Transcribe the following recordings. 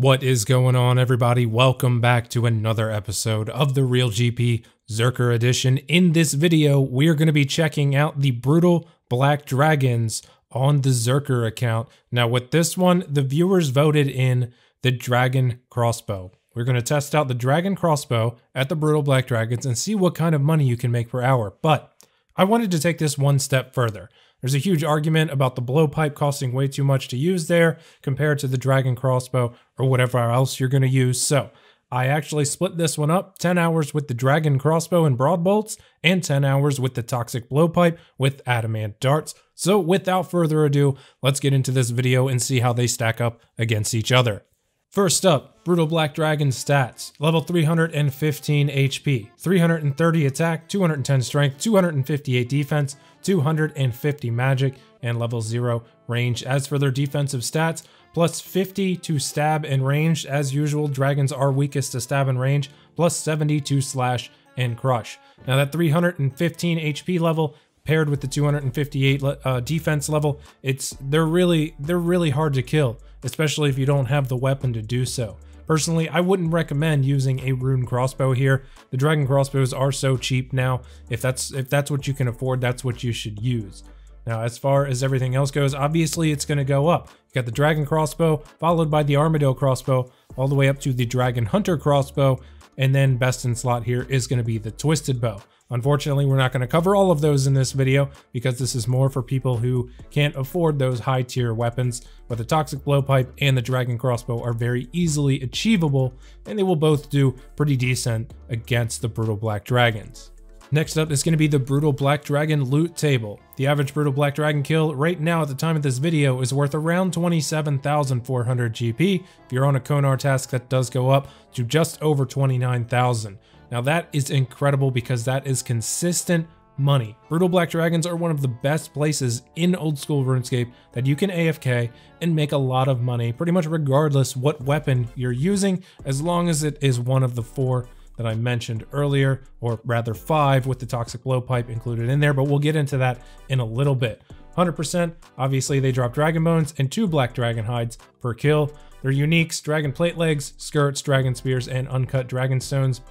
What is going on, everybody? Welcome back to another episode of the Real GP Zerker Edition. In this video, we are going to be checking out the Brutal Black Dragons on the Zerker account. Now, with this one, the viewers voted in the Dragon Crossbow. We're going to test out the Dragon Crossbow at the Brutal Black Dragons and see what kind of money you can make per hour. But I wanted to take this one step further. There's a huge argument about the blowpipe costing way too much to use there compared to the Dragon Crossbow or whatever else you're going to use. So I actually split this one up, 10 hours with the Dragon Crossbow and broad bolts and 10 hours with the Toxic Blowpipe with adamant darts. So without further ado, let's get into this video and see how they stack up against each other. First up, Brutal Black Dragon stats. Level 315 HP, 330 attack, 210 strength, 258 defense, 250 magic, and level 0 range. As for their defensive stats, plus 50 to stab and range. As usual, dragons are weakest to stab and range, plus 70 to slash and crush. Now that 315 HP level paired with the 258 defense level, they're really hard to kill, especially if you don't have the weapon to do so. Personally, I wouldn't recommend using a rune crossbow here. The Dragon crossbows are so cheap now. If that's what you can afford, that's what you should use. Now, as far as everything else goes, obviously it's going to go up. You got the Dragon crossbow, followed by the Armadillo crossbow, all the way up to the Dragon Hunter crossbow, and then best in slot here is going to be the Twisted Bow. Unfortunately, we're not going to cover all of those in this video because this is more for people who can't afford those high tier weapons, but the Toxic Blowpipe and the Dragon Crossbow are very easily achievable, and they will both do pretty decent against the Brutal Black Dragons. Next up is going to be the Brutal Black Dragon loot table. The average Brutal Black Dragon kill right now at the time of this video is worth around 27,400 GP. If you're on a Konar task, that does go up to just over 29,000. Now that is incredible because that is consistent money. Brutal Black Dragons are one of the best places in old school RuneScape that you can AFK and make a lot of money, pretty much regardless what weapon you're using, as long as it is one of the 4 that I mentioned earlier, or rather 5 with the Toxic Blowpipe included in there, but we'll get into that in a little bit. 100%, obviously they drop Dragon Bones and 2 Black Dragon Hides per kill. They're uniques, Dragon Plate Legs, Skirts, Dragon Spears, and Uncut Dragon Stones.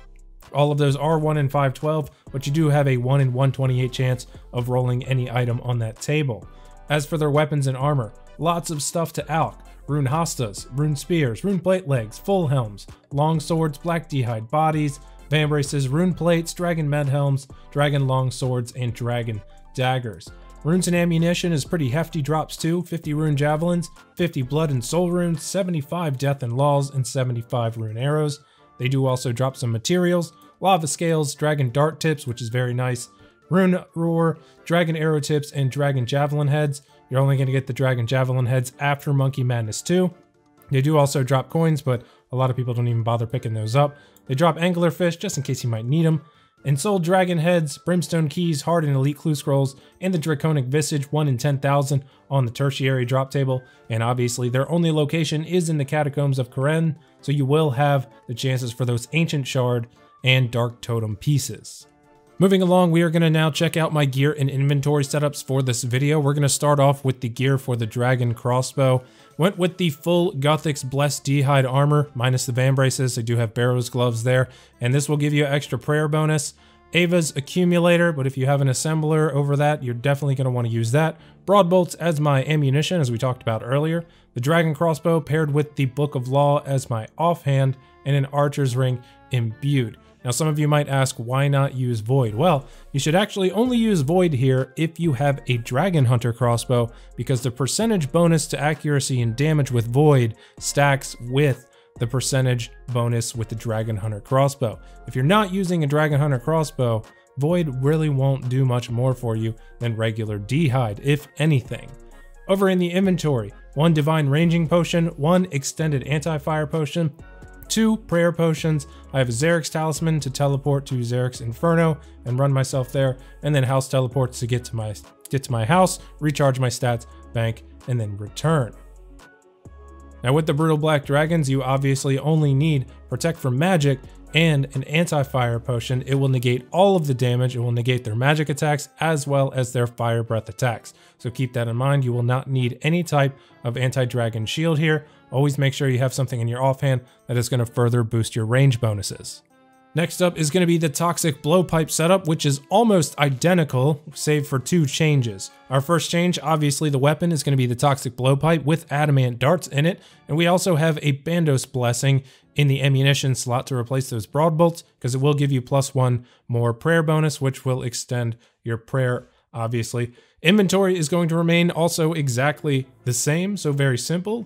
All of those are 1 in 512, but you do have a 1 in 128 chance of rolling any item on that table. As for their weapons and armor, lots of stuff to out. Rune Hostas, Rune Spears, Rune Plate Legs, Full Helms, Long Swords, Black D'hide Bodies, Vambraces, Rune Plates, Dragon Med Helms, Dragon Long Swords, and Dragon Daggers. Runes and ammunition is pretty hefty drops too, 50 Rune Javelins, 50 Blood and Soul Runes, 75 Death and Laws, and 75 Rune Arrows. They do also drop some materials, Lava Scales, Dragon Dart Tips, which is very nice, Rune Roar, Dragon Arrow Tips, and Dragon Javelin Heads. You're only going to get the Dragon Javelin Heads after Monkey Madness 2. They do also drop coins, but a lot of people don't even bother picking those up. They drop Anglerfish just in case you might need them. Ensouled Dragon Heads, Brimstone Keys, Hard and Elite Clue Scrolls, and the Draconic Visage 1 in 10,000 on the tertiary drop table. And obviously their only location is in the Catacombs of Karen, so you will have the chances for those Ancient Shard and Dark Totem pieces. Moving along, we are going to now check out my gear and inventory setups for this video. We're going to start off with the gear for the Dragon Crossbow. Went with the full Gothic's Blessed D'hide armor, minus the Vambraces. I do have Barrow's gloves there, and this will give you an extra prayer bonus. Ava's Accumulator, but if you have an assembler over that, you're definitely going to want to use that. Broad bolts as my ammunition, as we talked about earlier. The Dragon Crossbow paired with the Book of Law as my offhand, and an Archer's Ring imbued. Now some of you might ask, why not use Void? Well, you should actually only use Void here if you have a Dragon Hunter crossbow, because the percentage bonus to accuracy and damage with Void stacks with the percentage bonus with the Dragon Hunter crossbow. If you're not using a Dragon Hunter crossbow, Void really won't do much more for you than regular D'hide, if anything. Over in the inventory, 1 Divine Ranging Potion, 1 Extended Anti-Fire Potion, 2 prayer potions. I have a Xerix Talisman to teleport to Xerix Inferno and run myself there, and then house teleports to get to my house, recharge my stats, bank, and then return. Now with the Brutal Black Dragons, you obviously only need Protect from Magic and an Anti-Fire Potion. It will negate all of the damage. It will negate their magic attacks as well as their Fire Breath attacks. So keep that in mind. You will not need any type of Anti-Dragon Shield here. always make sure you have something in your offhand that is going to further boost your range bonuses. Next up is going to be the Toxic Blowpipe setup, which is almost identical, save for 2 changes. Our first change, obviously the weapon, is going to be the Toxic Blowpipe with adamant darts in it, and we also have a Bandos Blessing in the ammunition slot to replace those broad bolts, because it will give you +1 more prayer bonus, which will extend your prayer, obviously. Inventory is going to remain also exactly the same, so very simple.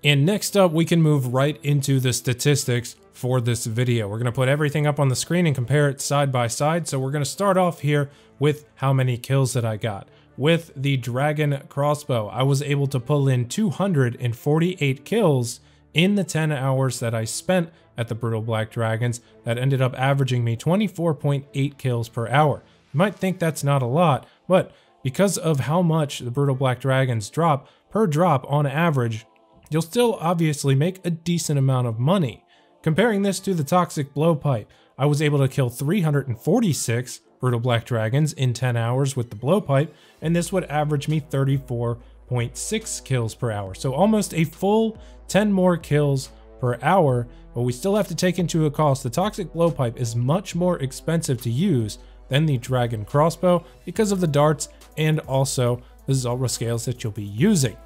And next up, we can move right into the statistics for this video. We're going to put everything up on the screen and compare it side by side. So we're going to start off here with how many kills that I got. With the Dragon Crossbow, I was able to pull in 248 kills in the 10 hours that I spent at the Brutal Black Dragons. That ended up averaging me 24.8 kills per hour. You might think that's not a lot, but because of how much the Brutal Black Dragons drop per drop on average, you'll still obviously make a decent amount of money. Comparing this to the Toxic Blowpipe, I was able to kill 346 Brutal Black Dragons in 10 hours with the Blowpipe, and this would average me 34.6 kills per hour. So almost a full 10 more kills per hour, but we still have to take into account the Toxic Blowpipe is much more expensive to use than the Dragon Crossbow because of the darts and also the Zulrah scales that you'll be using.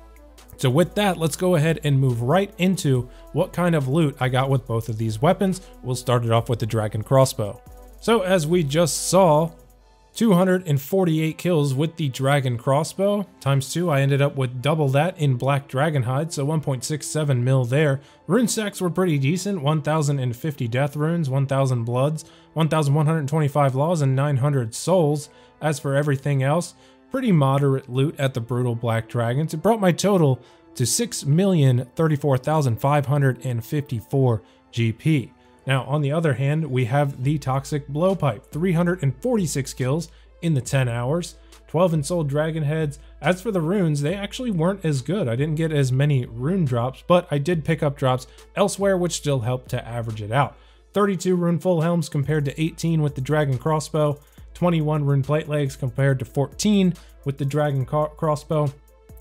So with that, let's go ahead and move right into what kind of loot I got with both of these weapons. We'll start it off with the Dragon Crossbow. So as we just saw, 248 kills with the Dragon Crossbow times 2. I ended up with double that in Black Dragonhide, so 1.67 mil there. Rune stacks were pretty decent, 1,050 death runes, 1,000 bloods, 1,125 laws, and 900 souls. As for everything else, pretty moderate loot at the Brutal Black Dragons. It brought my total to 6,034,554 GP. Now, on the other hand, we have the Toxic Blowpipe, 346 kills in the 10 hours, 12 ensouled dragon heads. As for the runes, they actually weren't as good. I didn't get as many rune drops, but I did pick up drops elsewhere, which still helped to average it out. 32 rune full helms compared to 18 with the Dragon Crossbow, 21 rune plate legs compared to 14 with the Dragon Crossbow,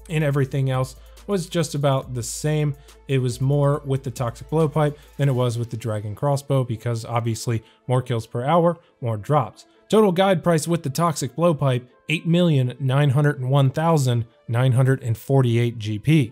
and everything else was just about the same. It was more with the Toxic Blowpipe than it was with the Dragon Crossbow because obviously more kills per hour, more drops. Total guide price with the Toxic Blowpipe, 8,901,948 GP.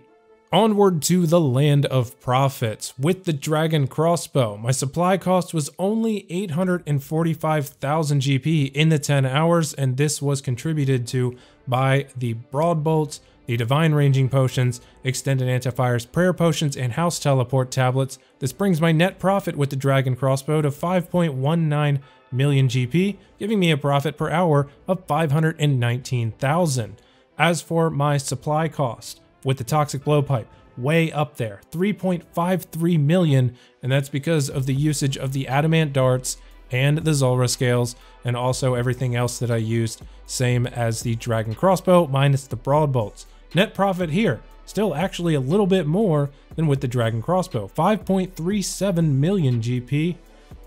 Onward to the Land of Profits. With the Dragon Crossbow, my supply cost was only 845,000 GP in the 10 hours, and this was contributed to by the Broad Bolts, the Divine Ranging Potions, Extended Antifire's Prayer Potions, and House Teleport Tablets. This brings my net profit with the Dragon Crossbow to 5.19 million GP, giving me a profit per hour of 519,000. As for my supply cost, with the Toxic Blowpipe, way up there, 3.53 million, and that's because of the usage of the Adamant Darts and the Zulrah scales, and also everything else that I used, same as the Dragon Crossbow, minus the Broad Bolts. Net profit here, still actually a little bit more than with the Dragon Crossbow, 5.37 million GP.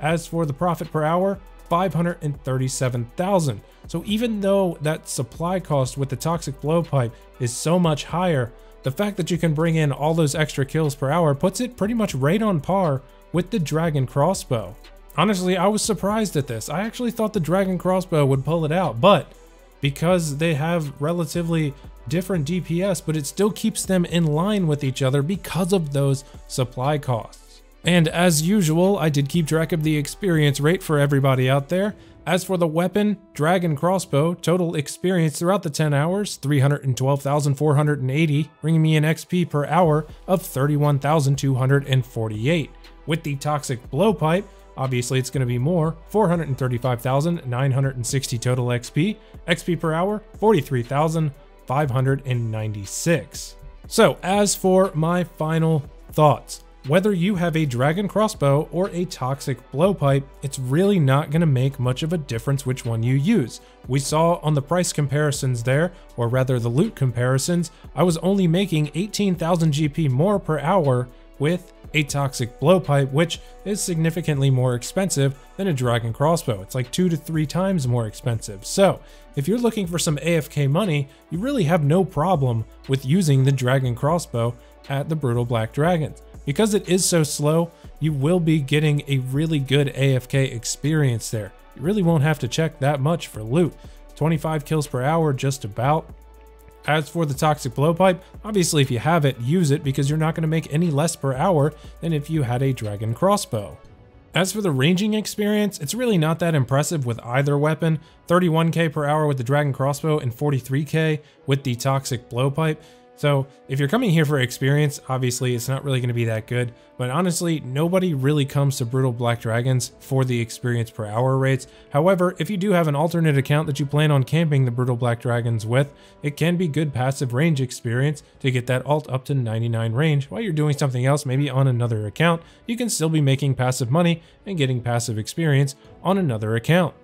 As for the profit per hour, 537,000. So even though that supply cost with the Toxic Blowpipe is so much higher, the fact that you can bring in all those extra kills per hour puts it pretty much right on par with the Dragon Crossbow. Honestly, I was surprised at this. I actually thought the Dragon Crossbow would pull it out, but because they have relatively different DPS, but it still keeps them in line with each other because of those supply costs. And as usual, I did keep track of the experience rate for everybody out there. As for the weapon, Dragon Crossbow, total experience throughout the 10 hours, 312,480, bringing me an XP per hour of 31,248. With the Toxic Blowpipe, obviously it's going to be more, 435,960 total XP, XP per hour, 43,596. So as for my final thoughts, whether you have a Dragon Crossbow or a Toxic Blowpipe, it's really not going to make much of a difference which one you use. We saw on the price comparisons there, or rather the loot comparisons, I was only making 18,000 GP more per hour with a Toxic Blowpipe, which is significantly more expensive than a Dragon Crossbow. It's like 2 to 3 times more expensive. So if you're looking for some AFK money, you really have no problem with using the Dragon Crossbow at the Brutal Black Dragons. Because it is so slow, you will be getting a really good AFK experience there. You really won't have to check that much for loot. 25 kills per hour, just about. As for the Toxic Blowpipe, obviously if you have it, use it because you're not going to make any less per hour than if you had a Dragon Crossbow. As for the ranging experience, it's really not that impressive with either weapon. 31k per hour with the Dragon Crossbow and 43k with the Toxic Blowpipe. So if you're coming here for experience, obviously it's not really going to be that good, but honestly, nobody really comes to Brutal Black Dragons for the experience per hour rates. However, if you do have an alternate account that you plan on camping the Brutal Black Dragons with, it can be good passive range experience to get that alt up to 99 range. While you're doing something else, maybe on another account, you can still be making passive money and getting passive experience on another account.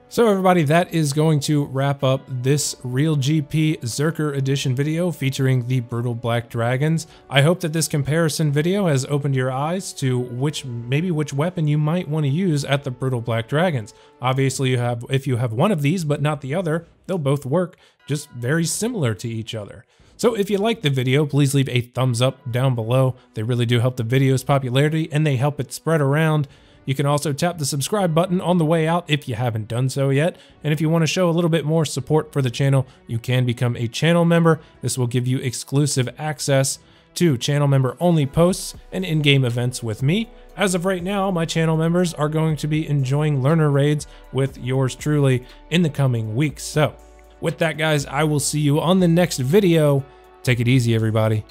So everybody, that is going to wrap up this Real GP Zerker Edition video featuring the Brutal Black Dragons. I hope that this comparison video has opened your eyes to which weapon you might want to use at the Brutal Black Dragons. Obviously, if you have one of these but not the other, they'll both work, just very similar to each other. So if you liked the video, please leave a thumbs up down below. They really do help the video's popularity and they help it spread around. You can also tap the subscribe button on the way out if you haven't done so yet. And if you want to show a little bit more support for the channel, you can become a channel member. This will give you exclusive access to channel member only posts and in-game events with me. As of right now, my channel members are going to be enjoying learner raids with yours truly in the coming weeks. So with that, guys, I will see you on the next video. Take it easy, everybody.